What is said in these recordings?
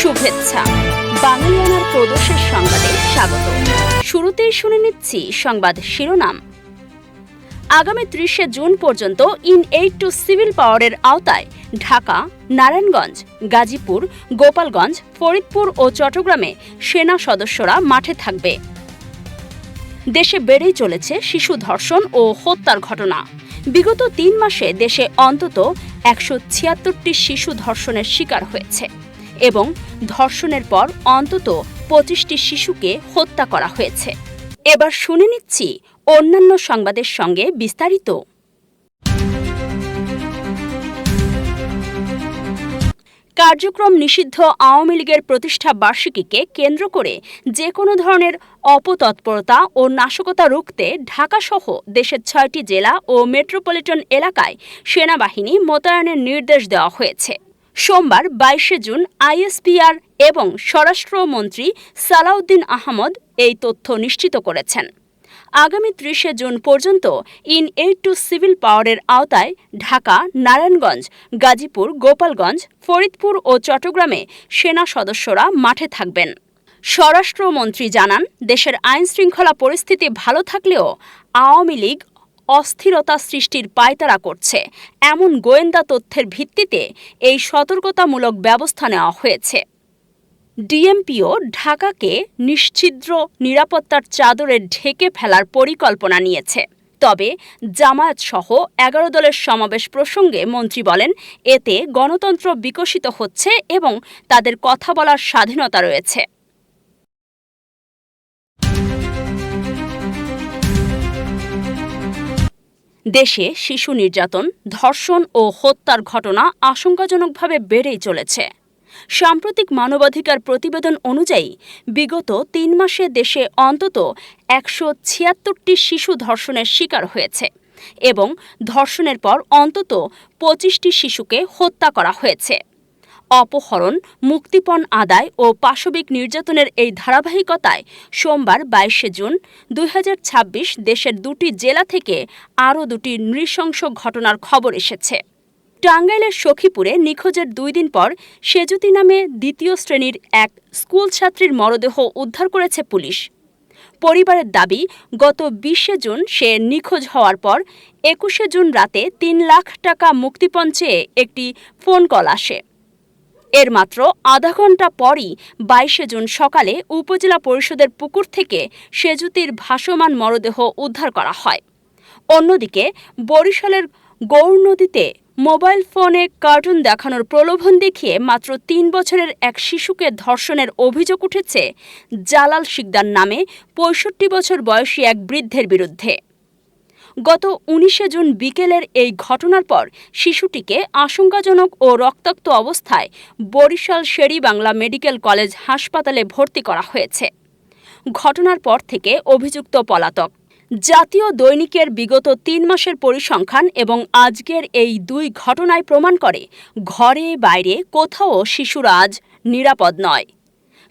শুভেচ্ছা। বাঙালিয়ানার প্রদোষের সংবাদে স্বাগত। শুরুতেই শুনে নিচ্ছি সংবাদ শিরোনাম। আগামী 30 জুন পর্যন্ত ইন-8 টু সিভিল পাওয়ারের আওতায় ঢাকা, নারায়ণগঞ্জ, গাজীপুর, গোপালগঞ্জ, ফরিদপুর ও চট্টগ্রামে সেনা সদস্যরা মাঠে থাকবে। দেশে বেড়েই চলেছে শিশু ধর্ষণ ও হত্যার ঘটনা। বিগত 3 মাসে দেশে অন্তত 176টি শিশু ধর্ষণের শিকার হয়েছে এবং ধর্ষণের পর অন্তত 25টি শিশুকে হত্যা করা হয়েছে। এবার শুনে নিচ্ছি অন্যান্য সংবাদের সঙ্গে বিস্তারিত। কার্যক্রম নিষিদ্ধ আওয়ামী লীগের প্রতিষ্ঠা বার্ষিকীকে কেন্দ্র করে যে কোনো ধরনের অপতৎপরতা ও নাশকতা রুখতে ঢাকাসহ দেশের 6টি জেলা ও মেট্রোপলিটন এলাকায় সেনাবাহিনী মোতায়েনের নির্দেশ দেওয়া হয়েছে। সোমবার 22 জুন আইএসপিআর এবং স্বরাষ্ট্রমন্ত্রী সালাউদ্দিন আহমদ এই তথ্য নিশ্চিত করেছেন। আগামী 30 জুন পর্যন্ত ইন-8 টু সিভিল পাওয়ারের আওতায় ঢাকা, নারায়ণগঞ্জ, গাজীপুর, গোপালগঞ্জ, ফরিদপুর ও চট্টগ্রামে সেনা সদস্যরা মাঠে থাকবেন। স্বরাষ্ট্রমন্ত্রী জানান, দেশের আইনশৃঙ্খলা পরিস্থিতি ভালো থাকলেও আওয়ামী লীগ অস্থিরতা সৃষ্টির পায়তারা করছে, এমন গোয়েন্দা তথ্যের ভিত্তিতে এই সতর্কতামূলক ব্যবস্থা নেওয়া হয়েছে। ডিএমপিও ঢাকাকে নিশ্ছিদ্র নিরাপত্তার চাদরে ঢেকে ফেলার পরিকল্পনা নিয়েছে। তবে জামায়াতসহ 11 দলের সমাবেশ প্রসঙ্গে মন্ত্রী বলেন, এতে গণতন্ত্র বিকশিত হচ্ছে এবং তাদের কথা বলার স্বাধীনতা রয়েছে। দেশে শিশু নির্যাতন, ধর্ষণ ও হত্যার ঘটনা আশঙ্কাজনকভাবে বেড়েই চলেছে। সাম্প্রতিক মানবাধিকার প্রতিবেদন অনুযায়ী বিগত 3 মাসে দেশে অন্তত 176টি শিশু ধর্ষণের শিকার হয়েছে এবং ধর্ষণের পর অন্তত 25টি শিশুকে হত্যা করা হয়েছে। অপহরণ, মুক্তিপণ আদায় ও পাশবিক নির্যাতনের এই ধারাবাহিকতায় সোমবার 22 জুন 2026 দেশের 2টি জেলা থেকে আরও 2টি নৃশংস ঘটনার খবর এসেছে। টাঙ্গাইলের সখীপুরে নিখোঁজের 2 দিন পর সেজুতি নামে 2য় শ্রেণীর এক স্কুল ছাত্রীর মরদেহ উদ্ধার করেছে পুলিশ। পরিবারের দাবি, গত 20 জুন সে নিখোঁজ হওয়ার পর 21 জুন রাতে 3 লাখ টাকা মুক্তিপণ চেয়ে একটি ফোন কল আসে। এর মাত্র আধা ঘণ্টা পরই 22 জুন সকালে উপজেলা পরিষদের পুকুর থেকে সেজুতির ভাসমান মরদেহ উদ্ধার করা হয়। অন্যদিকে বরিশালের গৌর নদীতে মোবাইল ফোনে কার্টুন দেখানোর প্রলোভন দেখিয়ে মাত্র 3 বছরের এক শিশুকে ধর্ষণের অভিযোগ উঠেছে জালাল শিকদার নামে 65 বছর বয়সী এক বৃদ্ধের বিরুদ্ধে। গত 19 জুন বিকেলের এই ঘটনার পর শিশুটিকে আশঙ্কাজনক ও রক্তাক্ত অবস্থায় বরিশাল শের-ই-বাংলা মেডিকেল কলেজ হাসপাতালে ভর্তি করা হয়েছে। ঘটনার পর থেকে অভিযুক্ত পলাতক। জাতীয় দৈনিকের বিগত 3 মাসের পরিসংখ্যান এবং আজকের এই 2 ঘটনায় প্রমাণ করে, ঘরে বাইরে কোথাও শিশুরা আজ নিরাপদ নয়।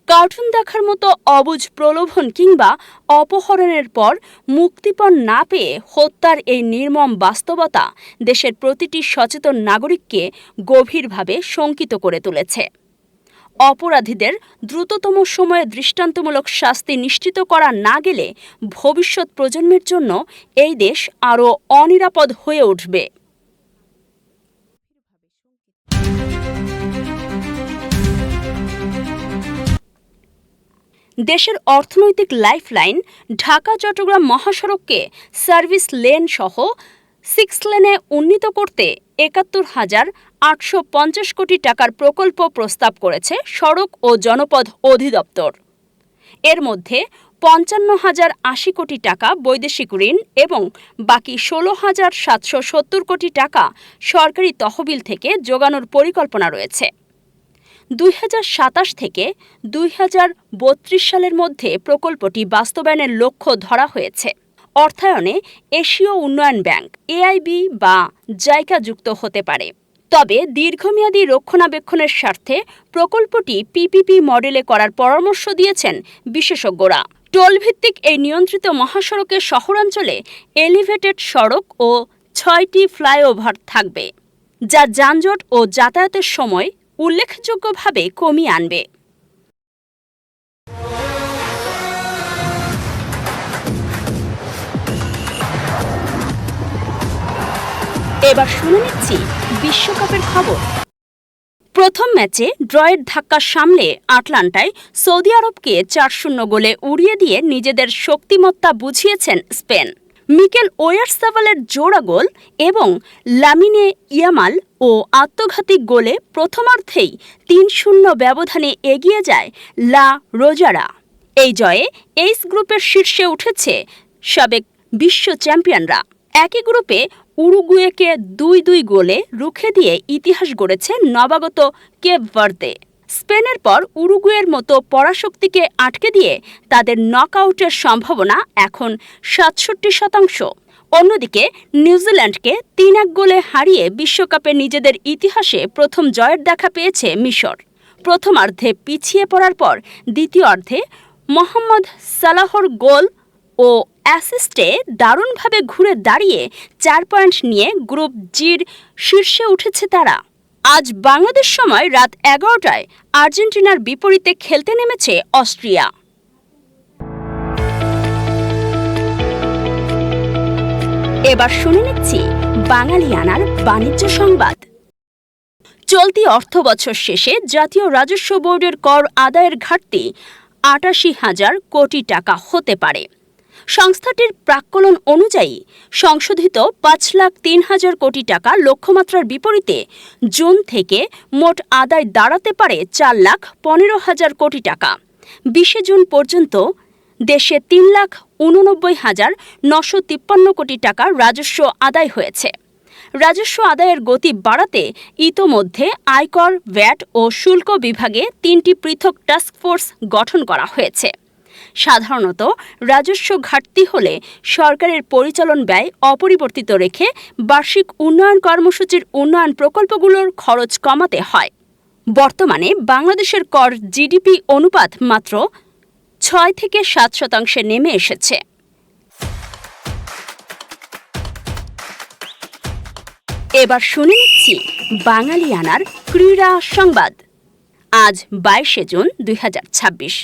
কার্টুন দেখার মতো অবুঝ প্রলোভন কিংবা অপহরণের পর মুক্তিপণ না পেয়ে হত্যার এই নির্মম বাস্তবতা দেশের প্রতিটি সচেতন নাগরিককে গভীরভাবে শঙ্কিত করে তুলেছে। অপরাধীদের দ্রুততম সময়ে দৃষ্টান্তমূলক শাস্তি নিশ্চিত করা না গেলে ভবিষ্যৎ প্রজন্মের জন্য এই দেশ আরও অনিরাপদ হয়ে উঠবে। দেশের অর্থনৈতিক লাইফলাইন ঢাকা-চট্টগ্রাম মহাসড়ককে সার্ভিস লেন সহ 6 লেনে উন্নীত করতে ৭১,৮৫০ কোটি টাকার প্রকল্প প্রস্তাব করেছে সড়ক ও জনপথ অধিদপ্তর। এর মধ্যে ৫৫,০৮০ কোটি টাকা বৈদেশিক ঋণ এবং বাকি ১৬,৭৭০ কোটি টাকা সরকারি তহবিল থেকে জোগানোর পরিকল্পনা রয়েছে। ২০২৭ থেকে ২০৩২ সালের মধ্যে প্রকল্পটি বাস্তবায়নের লক্ষ্য ধরা হয়েছে। অর্থায়নে এশীয় উন্নয়ন ব্যাংক, এআইবি বা জাইকা যুক্ত হতে পারে। তবে দীর্ঘমেয়াদী রক্ষণাবেক্ষণের স্বার্থে প্রকল্পটি পিপিপি মডেলে করার পরামর্শ দিয়েছেন বিশেষজ্ঞরা। টোলভিত্তিক এই নিয়ন্ত্রিত মহাসড়কে শহরাঞ্চলে এলিভেটেড সড়ক ও 6টি ফ্লাইওভার থাকবে, যা যানজট ও যাতায়াতের সময় উল্লেখযোগ্যভাবে কমিয়ে আনবে। এবার শুনে নিচ্ছি বিশ্বকাপের খবর। প্রথম ম্যাচে ড্রয়ের ধাক্কা সামলে আটলান্টায় সৌদি আরবকে ৪-০ গোলে উড়িয়ে দিয়ে নিজেদের শক্তিমত্তা বুঝিয়েছেন স্পেন। মিকেল ওয়ারসাবালের জোড়া গোল এবং লামিনে ইয়ামাল ও আত্মঘাতী গোলে প্রথমার্ধেই ৩-০ ব্যবধানে এগিয়ে যায় লা রোজারা। এই জয়ে এইচ গ্রুপের শীর্ষে উঠেছে সাবেক বিশ্ব চ্যাম্পিয়নরা। একই গ্রুপে উরুগুয়েকে ২-২ গোলে রুখে দিয়ে ইতিহাস গড়েছে নবাগত কেপ ভার্দে। স্পেনের পর উরুগুয়ের মতো পরাশক্তিকে আটকে দিয়ে তাদের নকআউটের সম্ভাবনা এখন ৬৭%। অন্যদিকে নিউজিল্যান্ডকে ৩-১ গোলে হারিয়ে বিশ্বকাপে নিজেদের ইতিহাসে প্রথম জয়ের দেখা পেয়েছে মিশর। প্রথমার্ধে পিছিয়ে পড়ার পর দ্বিতীয়ার্ধে মোহাম্মদ সালাহর গোল ও অ্যাসিস্টে দারুণভাবে ঘুরে দাঁড়িয়ে ৪ পয়েন্ট নিয়ে গ্রুপ জির শীর্ষে উঠেছে তারা। আজ বাংলাদেশ সময় রাত ১১টায় আর্জেন্টিনার বিপরীতে খেলতে নেমেছে অস্ট্রিয়া। এবার শুনে নিচ্ছি বাঙালিয়ানার বাণিজ্য সংবাদ। চলতি অর্থবছর শেষে জাতীয় রাজস্ব বোর্ডের কর আদায়ের ঘাটতি ৮৮,০০০ কোটি টাকা হতে পারে। সংস্থাটির প্রাক্কলন অনুযায়ী সংশোধিত ৫,০৩,০০০ কোটি টাকা লক্ষ্যমাত্রার বিপরীতে জুন থেকে মোট আদায় দাঁড়াতে পারে ৪,১৫,০০০ কোটি টাকা। ২০ জুন পর্যন্ত দেশে ৩,৮৯,৯৫৩ কোটি টাকা রাজস্ব আদায় হয়েছে। রাজস্ব আদায়ের গতি বাড়াতে ইতোমধ্যে আয়কর, ভ্যাট ও শুল্ক বিভাগে ৩টি পৃথক টাস্কফোর্স গঠন করা হয়েছে। সাধারণত রাজস্ব ঘাটতি হলে সরকারের পরিচালন ব্যয় অপরিবর্তিত রেখে বার্ষিক উন্নয়ন কর্মসূচির উন্নয়ন প্রকল্পগুলোর খরচ কমাতে হয়। বর্তমানে বাংলাদেশের কর জিডিপি অনুপাত মাত্র ৬-৭% নেমে এসেছে। এবার শুনে নিচ্ছি বাঙালিয়ানার ক্রীড়া সংবাদ। আজ ২২ জুন ২০২৬।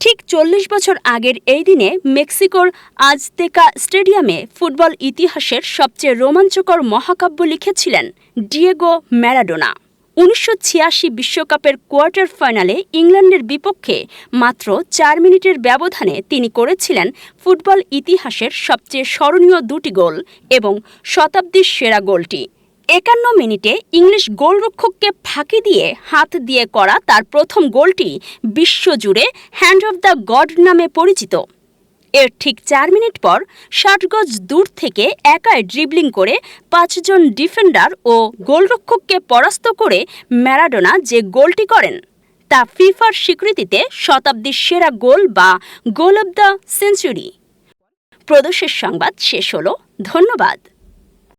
ঠিক ৪০ বছর আগের এই দিনে মেক্সিকোর আজতেকা স্টেডিয়ামে ফুটবল ইতিহাসের সবচেয়ে রোমাঞ্চকর মহাকাব্য লিখেছিলেন ডিয়েগো ম্যারাডোনা। ১৯৮৬ বিশ্বকাপের কোয়ার্টার ফাইনালে ইংল্যান্ডের বিপক্ষে মাত্র ৪ মিনিটের ব্যবধানে তিনি করেছিলেন ফুটবল ইতিহাসের সবচেয়ে স্মরণীয় দুটি গোল এবং শতাব্দীর সেরা গোলটি। ৫১ মিনিটে ইংলিশ গোলরক্ষককে ফাঁকি দিয়ে হাত দিয়ে করা তার প্রথম গোলটি বিশ্বজুড়ে হ্যান্ড অফ দ্য গড নামে পরিচিত। এর ঠিক ৪ মিনিট পর ৬০ গজ দূর থেকে একাই ড্রিবলিং করে ৫ জন ডিফেন্ডার ও গোলরক্ষককে পরাস্ত করে ম্যারাডোনা যে গোলটি করেন তা ফিফার স্বীকৃতিতে শতাব্দীর সেরা গোল বা গোল অব দ্য সেঞ্চুরি। প্রদর্শের সংবাদ শেষ হলো। ধন্যবাদ।